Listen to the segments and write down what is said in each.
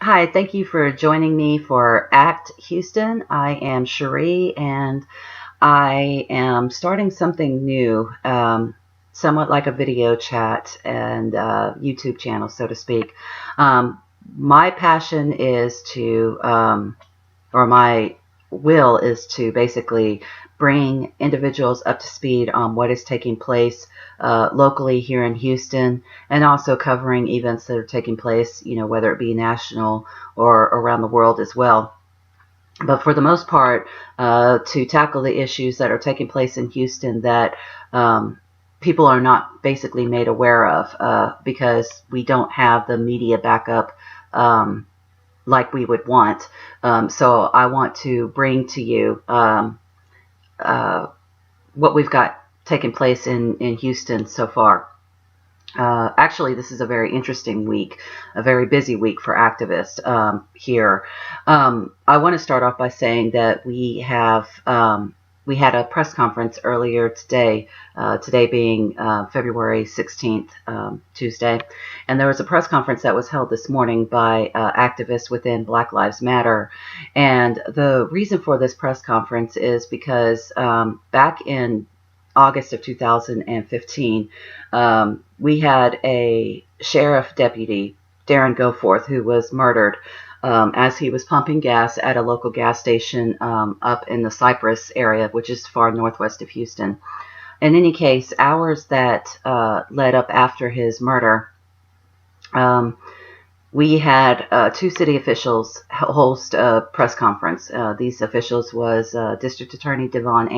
Hi, thank you for joining me for ACT Houston. I am Cherie, and I am starting something new, somewhat like a video chat and YouTube channel, so to speak. Um, my passion is or my will is to basically bring individuals up to speed on what is taking place locally here in Houston, and also covering events that are taking place, whether it be national or around the world as well. But for the most part, to tackle the issues that are taking place in Houston that people are not basically made aware of because we don't have the media backup like we would want. So I want to bring to you uh, what we've got taking place in Houston so far. Actually, this is a very interesting week, a very busy week for activists here. I want to start off by saying that we had a press conference earlier today, today being February 16th, Tuesday, and there was a press conference that was held this morning by activists within Black Lives Matter. And the reason for this press conference is because back in August of 2015, we had a sheriff deputy, Darren Goforth, who was murdered as he was pumping gas at a local gas station up in the Cypress area, which is far northwest of Houston. In any case, hours that led up after his murder, um, we had two city officials host a press conference. These officials was District Attorney Devon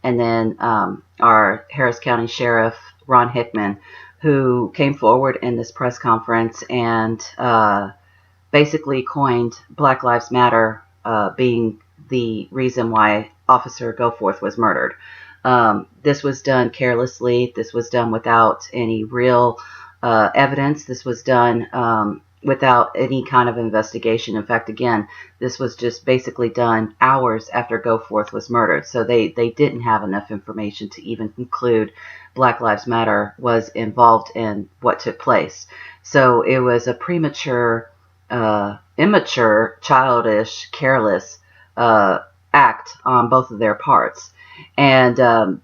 and then our Harris County Sheriff Ron Hickman, who came forward in this press conference and basically coined Black Lives Matter being the reason why Officer Goforth was murdered. This was done carelessly. This was done without any real evidence. This was done without any kind of investigation. In fact, again, this was just basically done hours after Goforth was murdered. So they didn't have enough information to even conclude Black Lives Matter was involved in what took place. So it was a premature, immature, childish, careless act on both of their parts. And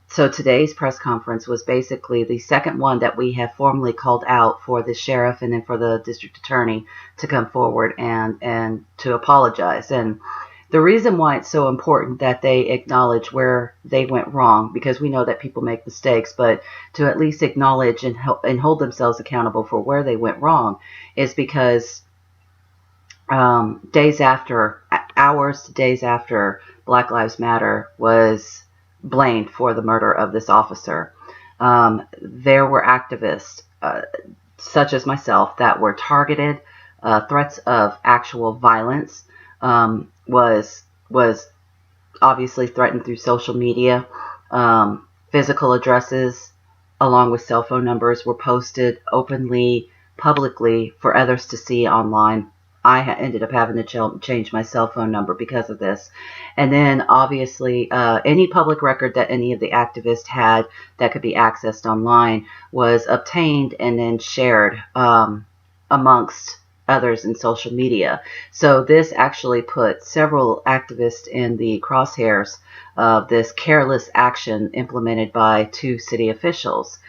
so today's press conference was basically the second one that we have formally called out for the sheriff and then for the district attorney to come forward and to apologize. And the reason why it's so important that they acknowledge where they went wrong, because we know that people make mistakes, but to at least acknowledge and hold themselves accountable for where they went wrong, is because days after, hours to days after Black Lives Matter was blamed for the murder of this officer, there were activists such as myself that were targeted. Threats of actual violence was obviously threatened through social media. Physical addresses along with cell phone numbers were posted openly, publicly for others to see online. I ended up having to change my cell phone number because of this. And then obviously any public record that any of the activists had that could be accessed online was obtained and then shared amongst others in social media. So this actually put several activists in the crosshairs of this careless action implemented by two city officials.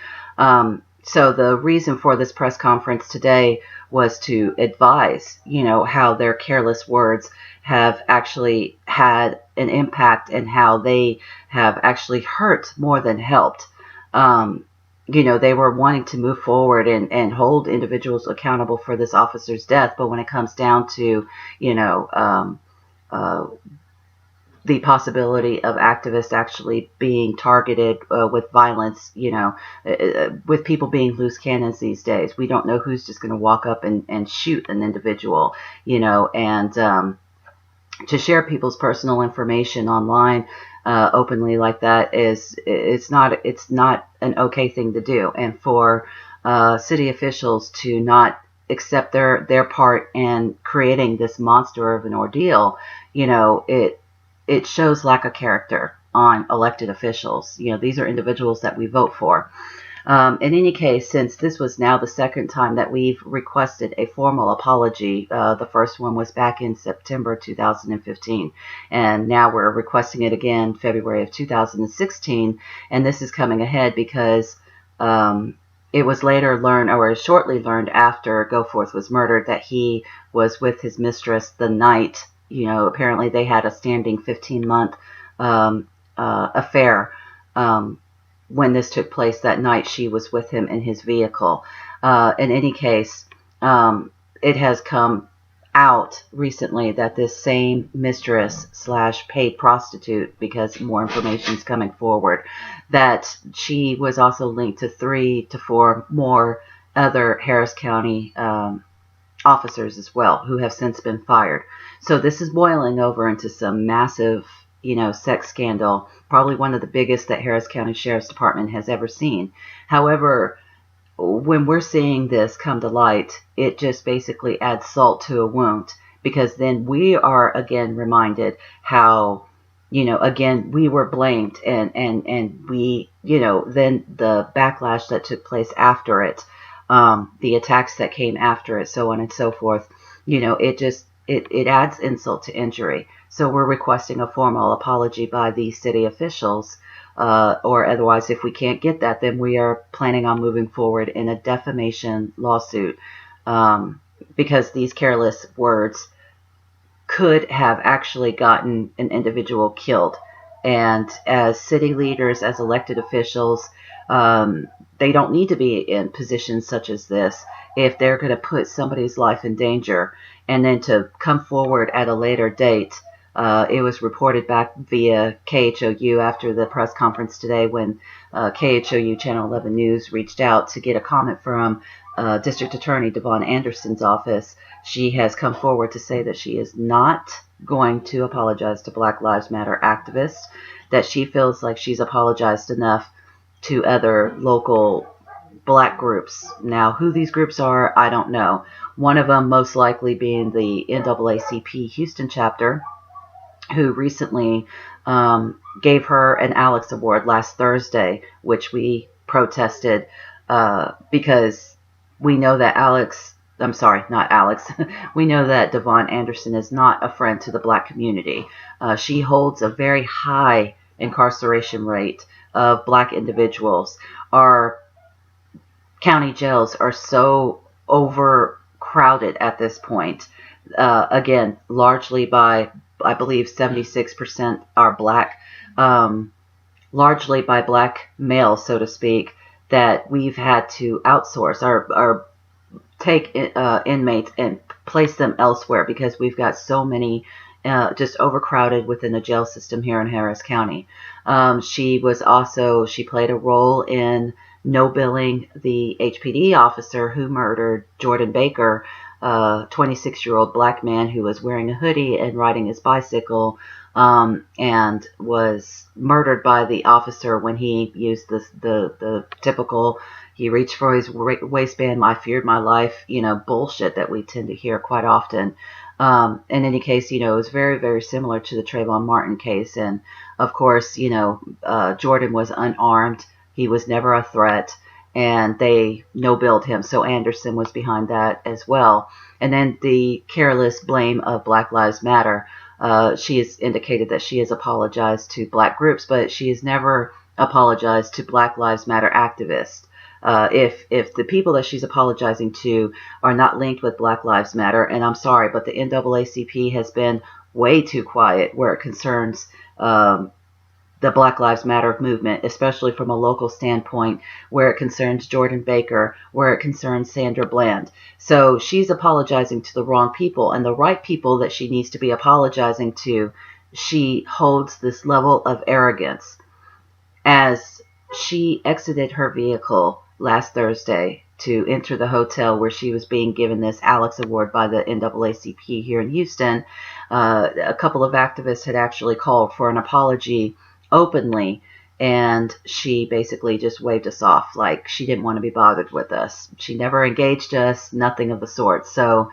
So the reason for this press conference today was to advise, how their careless words have actually had an impact and how they have actually hurt more than helped. They were wanting to move forward and hold individuals accountable for this officer's death. But when it comes down to, the possibility of activists actually being targeted with violence, with people being loose cannons these days. We don't know who's just going to walk up and shoot an individual, and to share people's personal information online openly like that it's not an okay thing to do. And for city officials to not accept their part in creating this monster of an ordeal, it shows lack of character on elected officials. These are individuals that we vote for. In any case, since this was now the second time that we've requested a formal apology, the first one was back in September 2015, and now we're requesting it again February of 2016, and this is coming ahead because it was later learned, or shortly learned after Goforth was murdered, that he was with his mistress the night, apparently they had a standing 15-month affair. When this took place that night, she was with him in his vehicle. In any case, it has come out recently that this same mistress / paid prostitute, because more information is coming forward, that she was also linked to 3 to 4 more other Harris County officers as well, who have since been fired. So this is boiling over into some massive sex scandal, probably one of the biggest that Harris County Sheriff's Department has ever seen. However, when we're seeing this come to light, it just basically adds salt to a wound, because then we are again reminded how, again, we were blamed, and we, then the backlash that took place after it, the attacks that came after it, so on and so forth, it adds insult to injury. So we're requesting a formal apology by the city officials, or otherwise, if we can't get that, then we are planning on moving forward in a defamation lawsuit, because these careless words could have actually gotten an individual killed. And as city leaders, as elected officials, they don't need to be in positions such as this if they're going to put somebody's life in danger, and then to come forward at a later date. It was reported back via KHOU after the press conference today, when KHOU Channel 11 News reached out to get a comment from District Attorney Devon Anderson's office. She has come forward to say that she is not going to apologize to Black Lives Matter activists, that she feels like she's apologized enough to other local Black groups. Now, who these groups are, I don't know. One of them most likely being the NAACP Houston chapter, who recently gave her an Alex Award last Thursday, which we protested because we know that we know that Devon Anderson is not a friend to the Black community. She holds a very high incarceration rate of Black individuals. Our county jails are so overcrowded at this point, again, largely by, I believe 76% are Black, largely by Black males, so to speak, that we've had to outsource or take inmates and place them elsewhere, because we've got so many just overcrowded within the jail system here in Harris County. She played a role in no-billing the HPD officer who murdered Jordan Baker, 26-year-old Black man who was wearing a hoodie and riding his bicycle, and was murdered by the officer when he used the typical, he reached for his waistband, I feared my life, bullshit that we tend to hear quite often. In any case, it was very, very similar to the Trayvon Martin case. And of course, Jordan was unarmed. He was never a threat, and they no-billed him. So Anderson was behind that as well. And then the careless blame of Black Lives Matter. She has indicated that she has apologized to Black groups, but she has never apologized to Black Lives Matter activists. If the people that she's apologizing to are not linked with Black Lives Matter, and I'm sorry, but the NAACP has been way too quiet where it concerns the Black Lives Matter movement, especially from a local standpoint, where it concerns Jordan Baker, where it concerns Sandra Bland. So she's apologizing to the wrong people, and the right people that she needs to be apologizing to, she holds this level of arrogance. As she exited her vehicle last Thursday to enter the hotel where she was being given this Alex Award by the NAACP here in Houston, a couple of activists had actually called for an apology openly, and she basically just waved us off like she didn't want to be bothered with us. She never engaged us, nothing of the sort. So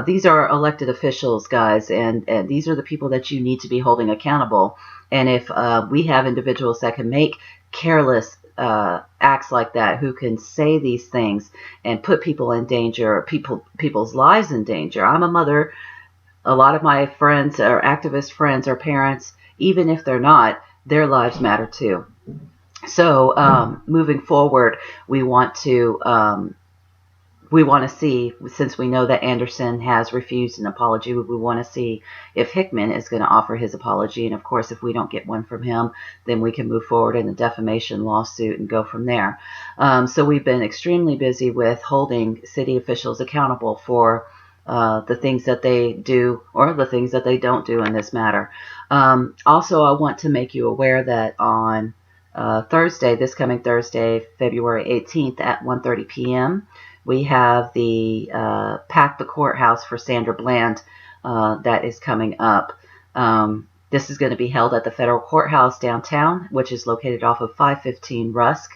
these are elected officials, guys, and these are the people that you need to be holding accountable. And if we have individuals that can make careless acts like that, who can say these things and put people in danger, people's lives in danger. I'm a mother. A lot of my friends are activist friends or parents. Even if they're not, their lives matter too. So moving forward, we want to see, since we know that Anderson has refused an apology, we want to see if Hickman is going to offer his apology. And of course, if we don't get one from him, then we can move forward in a defamation lawsuit and go from there. So we've been extremely busy with holding city officials accountable for the things that they do or the things that they don't do in this matter. Also, I want to make you aware that on Thursday, this coming Thursday, February 18th at 1:30 p.m., we have the Pack the Courthouse for Sandra Bland that is coming up. This is going to be held at the Federal Courthouse downtown, which is located off of 515 Rusk.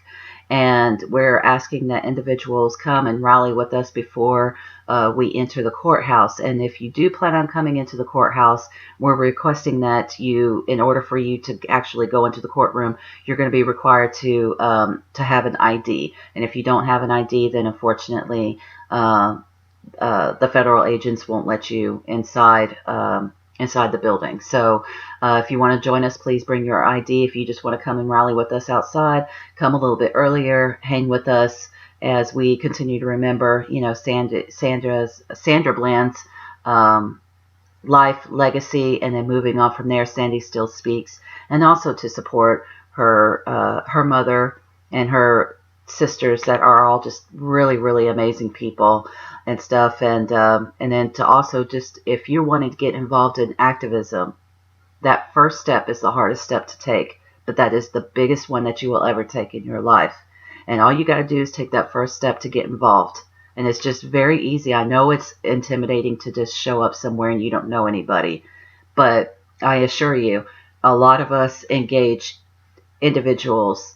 And we're asking that individuals come and rally with us before we enter the courthouse. And if you do plan on coming into the courthouse, we're requesting that you, in order for you to actually go into the courtroom, you're going to be required to have an ID. And if you don't have an ID, then unfortunately, the federal agents won't let you inside the building. So if you want to join us, please bring your ID. If you just want to come and rally with us outside, come a little bit earlier, hang with us as we continue to remember, Sandra Bland's life, legacy, and then moving on from there, Sandy Still Speaks, and also to support her mother and her sisters that are all just really, really amazing people and stuff. And then to also just, if you're wanting to get involved in activism, that first step is the hardest step to take, but that is the biggest one that you will ever take in your life. And all you got to do is take that first step to get involved. And it's just very easy. I know it's intimidating to just show up somewhere and you don't know anybody, but I assure you, a lot of us engage individuals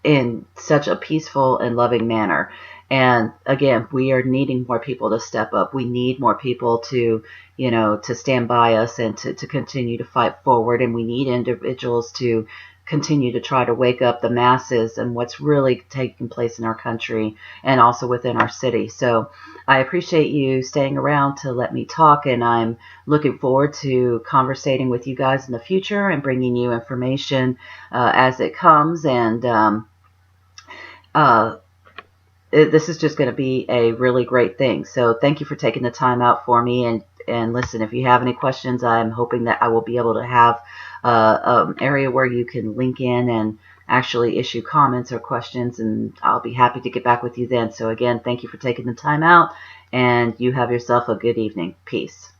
in such a peaceful and loving manner. And again, we are needing more people to step up. We need more people to, to stand by us and to continue to fight forward. And we need individuals to continue to try to wake up the masses and what's really taking place in our country and also within our city. So I appreciate you staying around to let me talk, and I'm looking forward to conversating with you guys in the future and bringing you information as it comes. And this is just going to be a really great thing. So thank you for taking the time out for me. And listen, if you have any questions, I'm hoping that I will be able to have an area where you can link in and actually issue comments or questions, and I'll be happy to get back with you then. So again, thank you for taking the time out, and you have yourself a good evening. Peace.